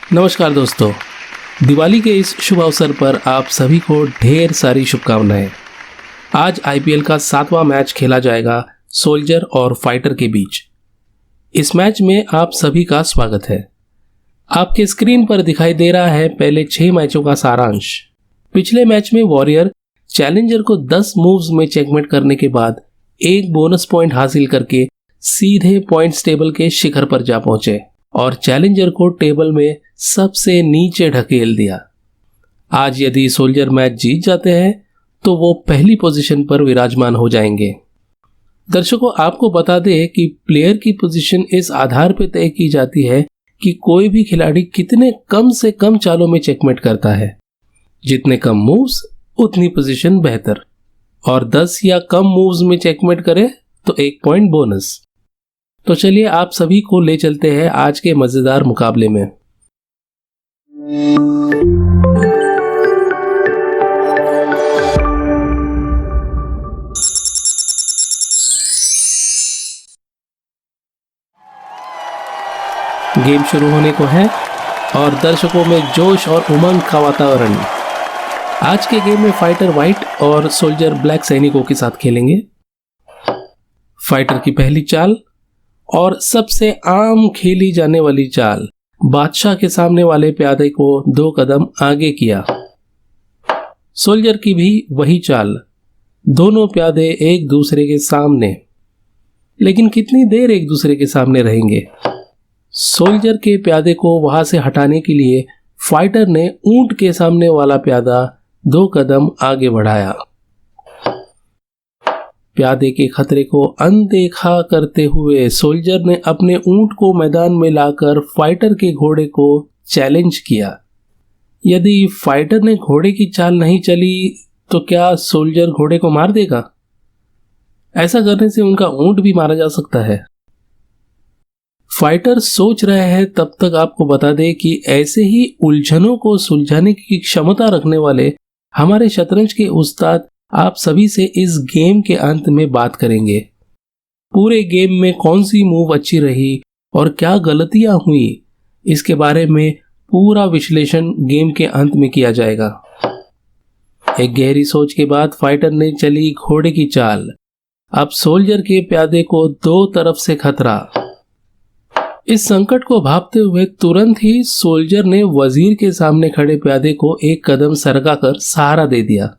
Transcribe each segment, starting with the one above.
नमस्कार दोस्तों, दिवाली के इस शुभ अवसर पर आप सभी को ढेर सारी शुभकामनाएं। आज आईपीएल का 7वां मैच खेला जाएगा सोल्जर और फाइटर के बीच। इस मैच में आप सभी का स्वागत है। आपके स्क्रीन पर दिखाई दे रहा है पहले 6 मैचों का सारांश। पिछले मैच में वॉरियर चैलेंजर को 10 मूव्स में चेकमेट करने के बाद एक बोनस पॉइंट हासिल करके सीधे पॉइंट्स टेबल के शिखर पर जा पहुंचे और चैलेंजर को टेबल में सबसे नीचे ढकेल दिया। आज यदि सोल्जर मैच जीत जाते हैं तो वो पहली पोजीशन पर विराजमान हो जाएंगे। दर्शकों, आपको बता दें कि प्लेयर की पोजीशन इस आधार पर तय की जाती है कि कोई भी खिलाड़ी कितने कम से कम चालों में चेकमेट करता है। जितने कम मूव्स उतनी पोजीशन बेहतर, और 10 या कम मूव्स में चेकमेट करे तो 1 पॉइंट बोनस। तो चलिए आप सभी को ले चलते हैं आज के मजेदार मुकाबले में। गेम शुरू होने को है और दर्शकों में जोश और उमंग का वातावरण। आज के गेम में फाइटर व्हाइट और सोल्जर ब्लैक सैनिकों के साथ खेलेंगे। फाइटर की पहली चाल और सबसे आम खेली जाने वाली चाल, बादशाह के सामने वाले प्यादे को 2 कदम आगे किया। सोल्जर की भी वही चाल, दोनों प्यादे एक दूसरे के सामने। लेकिन कितनी देर एक दूसरे के सामने रहेंगे? सोल्जर के प्यादे को वहां से हटाने के लिए फाइटर ने ऊंट के सामने वाला प्यादा 2 कदम आगे बढ़ाया। प्यादे के खतरे को अनदेखा करते हुए सोल्जर ने अपने ऊंट को मैदान में लाकर फाइटर के घोड़े को चैलेंज किया। यदि फाइटर ने घोड़े की चाल नहीं चली तो क्या सोल्जर घोड़े को मार देगा? ऐसा करने से उनका ऊंट भी मारा जा सकता है। फाइटर सोच रहे हैं, तब तक आपको बता दें कि ऐसे ही उलझनों को सुलझाने की क्षमता रखने वाले हमारे शतरंज के उस्ताद आप सभी से इस गेम के अंत में बात करेंगे। पूरे गेम में कौन सी मूव अच्छी रही और क्या गलतियां हुई, इसके बारे में पूरा विश्लेषण गेम के अंत में किया जाएगा। एक गहरी सोच के बाद फाइटर ने चली घोड़े की चाल। अब सोल्जर के प्यादे को 2 तरफ से खतरा। इस संकट को भांपते हुए तुरंत ही सोल्जर ने वजीर के सामने खड़े प्यादे को 1 कदम सरकाकर सहारा दे दिया।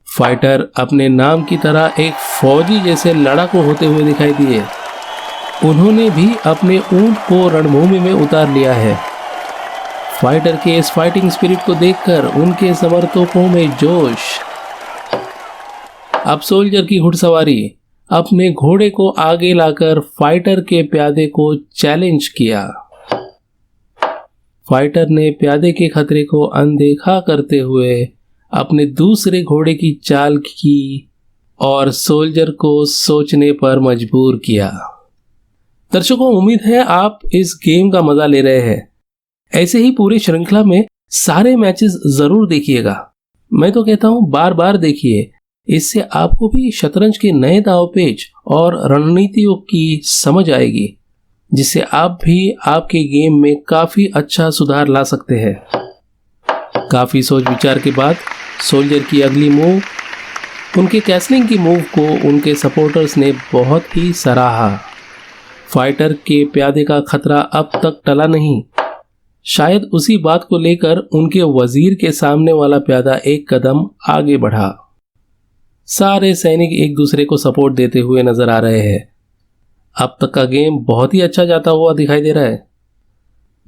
फाइटर अपने नाम की तरह एक फौजी जैसे लड़ाकू होते हुए दिखाई दिए। उन्होंने भी अपने ऊंट को रणभूमि में उतार लिया है। फाइटर के इस फाइटिंग स्पिरिट को देखकर उनके समर्थकों में जोश। अब सोल्जर की घुड़सवारी। अपने घोड़े को आगे लाकर फाइटर के प्यादे को चैलेंज किया। फाइटर ने प्यादे के खतरे को अनदेखा करते हुए अपने दूसरे घोड़े की चाल की और सोल्जर को सोचने पर मजबूर किया। दर्शकों, उम्मीद है आप इस गेम का मजा ले रहे हैं। ऐसे ही पूरी श्रृंखला में सारे मैचेस जरूर देखिएगा। मैं तो कहता हूं बार बार देखिए, इससे आपको भी शतरंज के नए दांवपेच और रणनीतियों की समझ आएगी, जिससे आप भी आपके गेम में काफी अच्छा सुधार ला सकते हैं। काफी सोच विचार के बाद सोल्जर की अगली मूव, उनके कैसलिंग की मूव को उनके सपोर्टर्स ने बहुत ही सराहा। फाइटर के प्यादे का खतरा अब तक टला नहीं। शायद उसी बात को लेकर उनके वजीर के सामने वाला प्यादा 1 कदम आगे बढ़ा। सारे सैनिक एक दूसरे को सपोर्ट देते हुए नजर आ रहे हैं। अब तक का गेम बहुत ही अच्छा जाता हुआ दिखाई दे रहा है।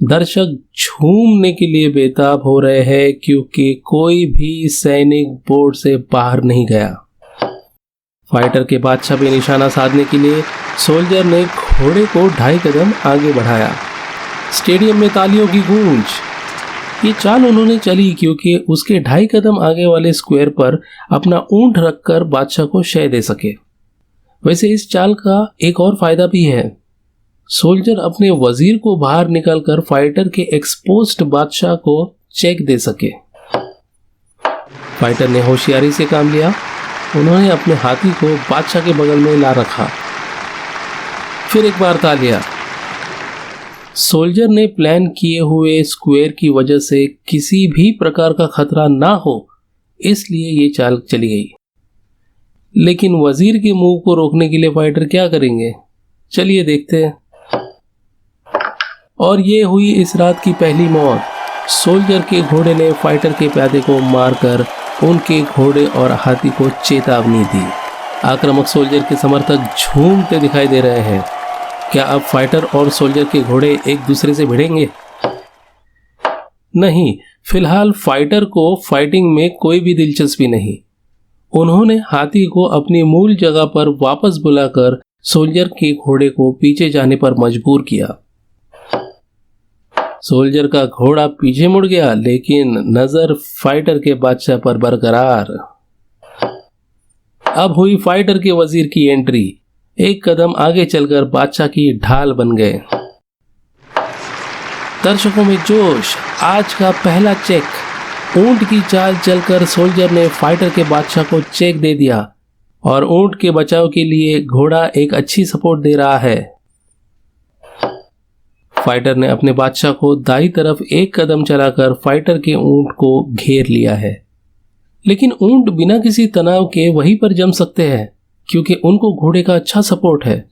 दर्शक झूमने के लिए बेताब हो रहे हैं क्योंकि कोई भी सैनिक बोर्ड से बाहर नहीं गया। फाइटर के बादशाह पे निशाना साधने के लिए सोल्जर ने घोड़े को 2.5 कदम आगे बढ़ाया। स्टेडियम में तालियों की गूंज। ये चाल उन्होंने चली क्योंकि उसके 2.5 कदम आगे वाले स्क्वायर पर अपना ऊंट रखकर बादशाह को शय दे सके। वैसे इस चाल का एक और फायदा भी है। सोल्जर अपने वजीर को बाहर निकालकर फाइटर के एक्सपोज्ड बादशाह को चेक दे सके। फाइटर ने होशियारी से काम लिया। उन्होंने अपने हाथी को बादशाह के बगल में ला रखा। फिर एक बार तालियां। सोल्जर ने प्लान किए हुए स्क्वायर की वजह से किसी भी प्रकार का खतरा ना हो, इसलिए ये चाल चली गई। लेकिन वजीर के मूव को रोकने के लिए फाइटर क्या करेंगे, चलिए देखते हैं। और ये हुई इस रात की पहली मौत। सोल्जर के घोड़े ने फाइटर के प्यादे को मारकर उनके घोड़े और हाथी को चेतावनी दी। आक्रामक सोल्जर के समर्थक झूमते दिखाई दे रहे हैं। क्या अब फाइटर और सोल्जर के घोड़े एक दूसरे से भिड़ेंगे? नहीं, फिलहाल फाइटर को फाइटिंग में कोई भी दिलचस्पी नहीं। उन्होंने हाथी को अपनी मूल जगह पर वापस बुलाकर सोल्जर के घोड़े को पीछे जाने पर मजबूर किया। सोल्जर का घोड़ा पीछे मुड़ गया, लेकिन नजर फाइटर के बादशाह पर बरकरार। अब हुई फाइटर के वजीर की एंट्री। एक कदम आगे चलकर बादशाह की ढाल बन गए। दर्शकों में जोश। आज का पहला चेक। ऊंट की चाल चलकर सोल्जर ने फाइटर के बादशाह को चेक दे दिया और ऊंट के बचाव के लिए घोड़ा एक अच्छी सपोर्ट दे रहा है। फाइटर ने अपने बादशाह को दाईं तरफ एक कदम चलाकर फाइटर के ऊंट को घेर लिया है। लेकिन ऊंट बिना किसी तनाव के वहीं पर जम सकते हैं क्योंकि उनको घोड़े का अच्छा सपोर्ट है।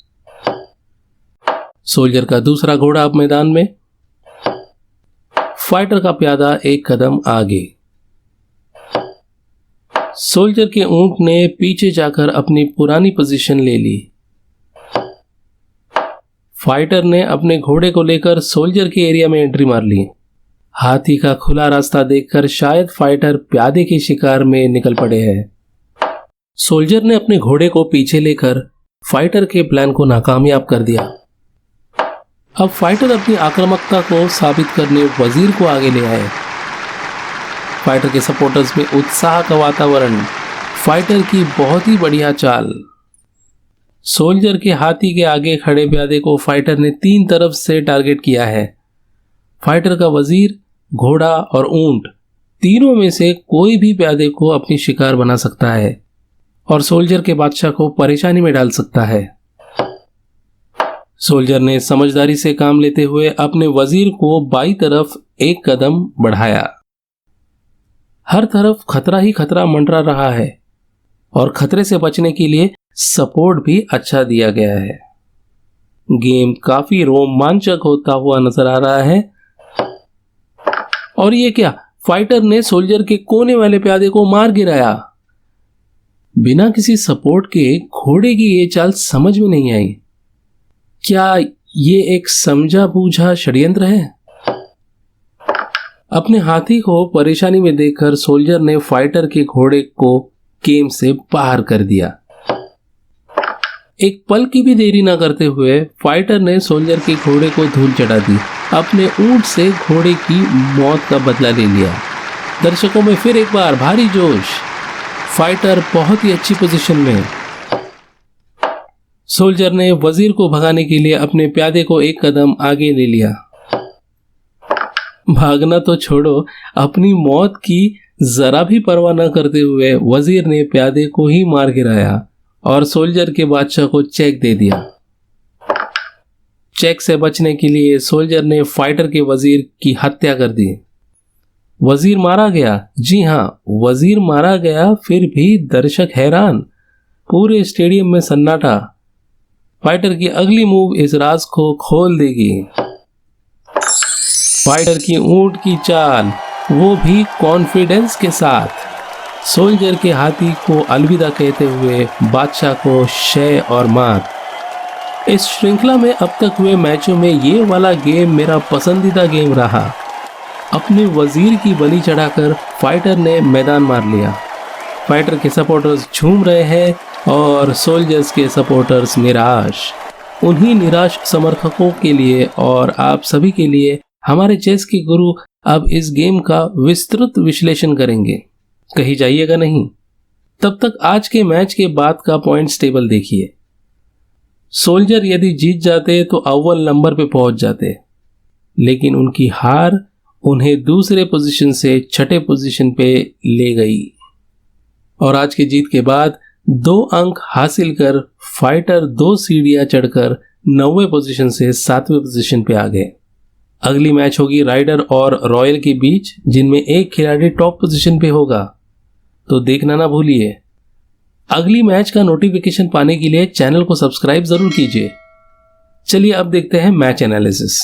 सोल्जर का दूसरा घोड़ा अब मैदान में। फाइटर का प्यादा एक कदम आगे। सोल्जर के ऊंट ने पीछे जाकर अपनी पुरानी पोजीशन ले ली। फाइटर ने अपने घोड़े को लेकर सोल्जर के एरिया में एंट्री मार ली। हाथी का खुला रास्ता देखकर शायद फाइटर प्यादे के शिकार में निकल पड़े हैं। सोल्जर ने अपने घोड़े को पीछे लेकर फाइटर के प्लान को नाकामयाब कर दिया। अब फाइटर अपनी आक्रामकता को साबित करने वजीर को आगे ले आए। फाइटर के सपोर्टर्स में उत्साह का वातावरण। फाइटर की बहुत ही बढ़िया चाल। सोल्जर के हाथी के आगे खड़े प्यादे को फाइटर ने 3 तरफ से टारगेट किया है। फाइटर का वजीर, घोड़ा और ऊंट तीनों में से कोई भी प्यादे को अपनी शिकार बना सकता है और सोल्जर के बादशाह को परेशानी में डाल सकता है। सोल्जर ने समझदारी से काम लेते हुए अपने वजीर को बाईं तरफ एक कदम बढ़ाया। हर तरफ खतरा ही खतरा मंडरा रहा है और खतरे से बचने के लिए सपोर्ट भी अच्छा दिया गया है। गेम काफी रोमांचक होता हुआ नजर आ रहा है। और ये क्या, फाइटर ने सोल्जर के कोने वाले प्यादे को मार गिराया। बिना किसी सपोर्ट के घोड़े की ये चाल समझ में नहीं आई। क्या ये एक समझा बूझा षड्यंत्र है? अपने हाथी को परेशानी में देखकर सोल्जर ने फाइटर के घोड़े को गेम से बाहर कर दिया। एक पल की भी देरी न करते हुए फाइटर ने सोल्जर के घोड़े को धूल चढ़ा दी। अपने ऊंट से घोड़े की मौत का बदला ले लिया। दर्शकों में फिर एक बार भारी जोश। फाइटर बहुत ही अच्छी पोजीशन में। सोल्जर ने वजीर को भगाने के लिए अपने प्यादे को एक कदम आगे ले लिया। भागना तो छोड़ो, अपनी मौत की जरा भी परवाह न करते हुए वजीर ने प्यादे को ही मार गिराया और सोल्जर के बादशाह को चेक दे दिया। चेक से बचने के लिए सोल्जर ने फाइटर के वजीर की हत्या कर दी। वजीर मारा गया। जी हां, वजीर मारा गया। फिर भी दर्शक हैरान। पूरे स्टेडियम में सन्नाटा। फाइटर की अगली मूव इस राज को खोल देगी। फाइटर की ऊंट की चाल, वो भी कॉन्फिडेंस के साथ। सोल्जर के हाथी को अलविदा कहते हुए बादशाह को शय और मात। इस श्रृंखला में अब तक हुए मैचों में ये वाला गेम मेरा पसंदीदा गेम रहा। अपने वजीर की बलि चढ़ाकर फाइटर ने मैदान मार लिया। फाइटर के सपोर्टर्स झूम रहे हैं और सोल्जर्स के सपोर्टर्स निराश। उन्हीं निराश समर्थकों के लिए और आप सभी के लिए हमारे चेस के गुरु अब इस गेम का विस्तृत विश्लेषण करेंगे। कहीं जाइएगा नहीं। तब तक आज के मैच के बाद का पॉइंट्स टेबल देखिए। सोल्जर यदि जीत जाते तो अव्वल नंबर पे पहुंच जाते, लेकिन उनकी हार उन्हें दूसरे पोजीशन से छठे पोजीशन पे ले गई और आज की जीत के बाद 2 अंक हासिल कर फाइटर 2 सीढ़ियां चढ़कर 9वें पोजीशन से 7वें पोजीशन पे आ गए। अगली मैच होगी राइडर और रॉयल के बीच, जिनमें एक खिलाड़ी टॉप पोजीशन पे होगा, तो देखना ना भूलिए। अगली मैच का नोटिफिकेशन पाने के लिए चैनल को सब्सक्राइब जरूर कीजिए। चलिए अब देखते हैं मैच एनालिसिस।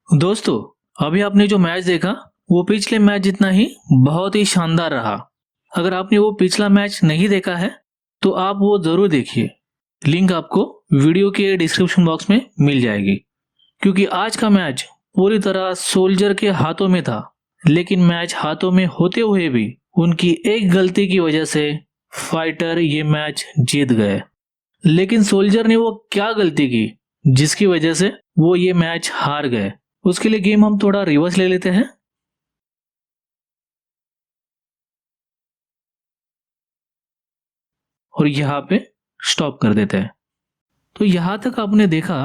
दोस्तों, अभी आपने जो मैच देखा वो पिछले मैच जितना ही बहुत ही शानदार रहा। अगर आपने वो पिछला मैच नहीं देखा है तो आप वो जरूर देखिए। लिंक आपको वीडियो के डिस्क्रिप्शन बॉक्स में मिल जाएगी। क्योंकि आज का मैच पूरी तरह सोल्जर के हाथों में था, लेकिन मैच हाथों में होते हुए भी उनकी एक गलती की वजह से फाइटर ये मैच जीत गए। लेकिन सोल्जर ने वो क्या गलती की जिसकी वजह से वो ये मैच हार गए? उसके लिए गेम हम थोड़ा रिवर्स ले लेते हैं। और यहाँ पे स्टॉप कर देते हैं। तो यहाँ तक आपने देखा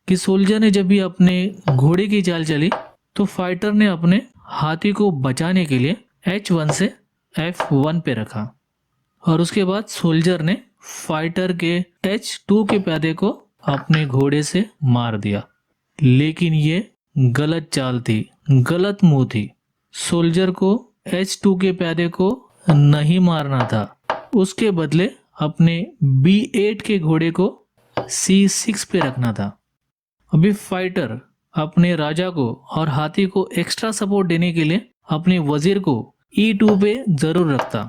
कि सोल्जर ने जब भी अपने घोड़े की चाल चली तो फाइटर ने अपने हाथी को बचाने के लिए H1 से F1 पे रखा, और उसके बाद सोल्जर ने फाइटर के H2 के प्यादे को अपने घोड़े से मार दिया। लेकिन ये गलत चाल थी, गलत मूव थी। सोल्जर को H2 के प्यादे को नहीं मारना था, उसके बदले अपने B8 के घोड़े को C6 पे रखना था। अभी फाइटर अपने राजा को और हाथी को एक्स्ट्रा सपोर्ट देने के लिए अपने वजीर को E2 पे जरूर रखता,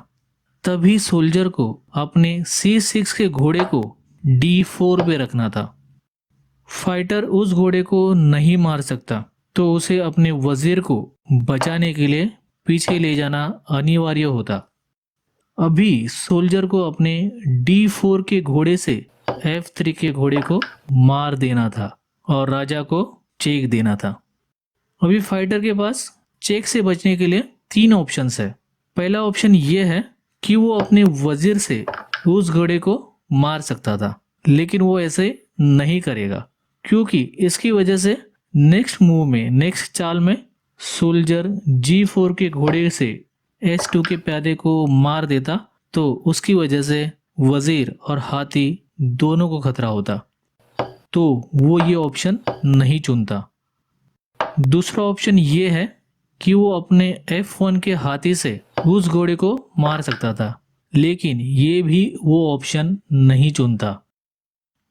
तभी सोल्जर को अपने C6 के घोड़े को D4 पे रखना था। फाइटर उस घोड़े को नहीं मार सकता, तो उसे अपने वजीर को बचाने के लिए पीछे ले जाना अनिवार्य होता। अभी सोल्जर को अपने D4 के घोड़े से F3 के घोड़े को मार देना था और राजा को चेक देना था। अभी फाइटर के पास चेक से बचने के लिए 3 ऑप्शंस है। पहला ऑप्शन ये है कि वो अपने वजीर से उस घोड़े को मार सकता था, लेकिन वो ऐसे नहीं करेगा, क्योंकि इसकी वजह से नेक्स्ट मूव में, नेक्स्ट चाल में सोल्जर G4 के घोड़े से H2 के प्यादे को मार देता, तो उसकी वजह से वजीर और हाथी दोनों को खतरा होता, तो वो ये ऑप्शन नहीं चुनता। दूसरा ऑप्शन ये है कि वो अपने F1 के हाथी से उस घोड़े को मार सकता था, लेकिन ये भी वो ऑप्शन नहीं चुनता,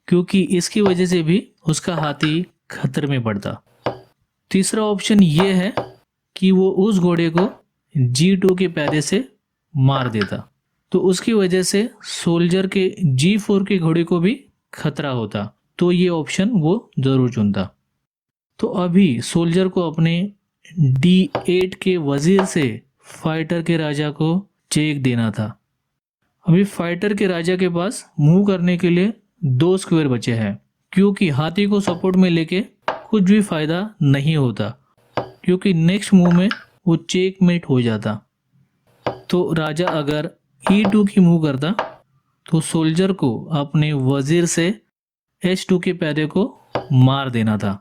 क्योंकि इसकी वजह से भी उसका हाथी खतरे में पड़ता। तीसरा ऑप्शन ये है कि वो उस घोड़े को G2 के प्यादे से मार देता, तो उसकी वजह से सोल्जर के G4 के घोड़े को भी खतरा होता, तो ये ऑप्शन वो जरूर चुनता। तो अभी सोल्जर को अपने D8 के वजीर से फाइटर के राजा को चेक देना था। अभी फाइटर के राजा के पास मूव करने के लिए 2 स्क्वायर बचे हैं, क्योंकि हाथी को सपोर्ट में लेके कुछ भी फायदा नहीं होता, क्योंकि नेक्स्ट मूव में वो चेकमेट हो जाता। तो राजा अगर E2 की मूव करता तो सोल्जर को अपने वजीर से H2 के प्यादे को मार देना था।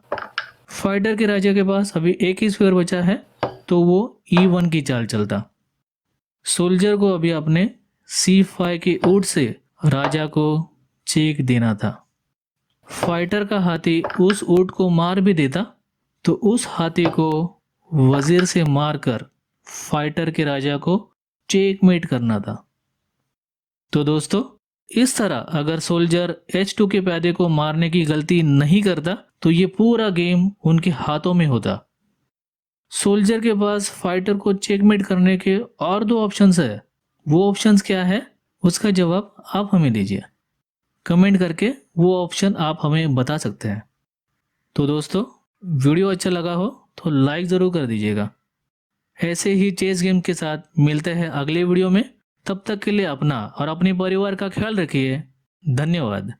फाइटर के राजा के पास अभी एक ही स्क्वायर बचा है, तो वो E1 की चाल चलता। सोल्जर को अभी अपने C5 के ऊँट से राजा को चेक देना था। फाइटर का हाथी उस ऊँट को मार भी देता, तो उस हाथी को वजीर से मारकर फाइटर के राजा को चेकमेट करना था। तो दोस्तों, इस तरह अगर सोल्जर H2 के प्यादे को मारने की गलती नहीं करता तो ये पूरा गेम उनके हाथों में होता। सोल्जर के पास फाइटर को चेकमेट करने के और 2 ऑप्शंस है। वो ऑप्शंस क्या है, उसका जवाब आप हमें दीजिए। कमेंट करके वो ऑप्शन आप हमें बता सकते हैं। तो दोस्तों, वीडियो अच्छा लगा हो तो लाइक ज़रूर कर दीजिएगा। ऐसे ही चेस गेम के साथ मिलते हैं अगले वीडियो में। तब तक के लिए अपना और अपने परिवार का ख्याल रखिए। धन्यवाद।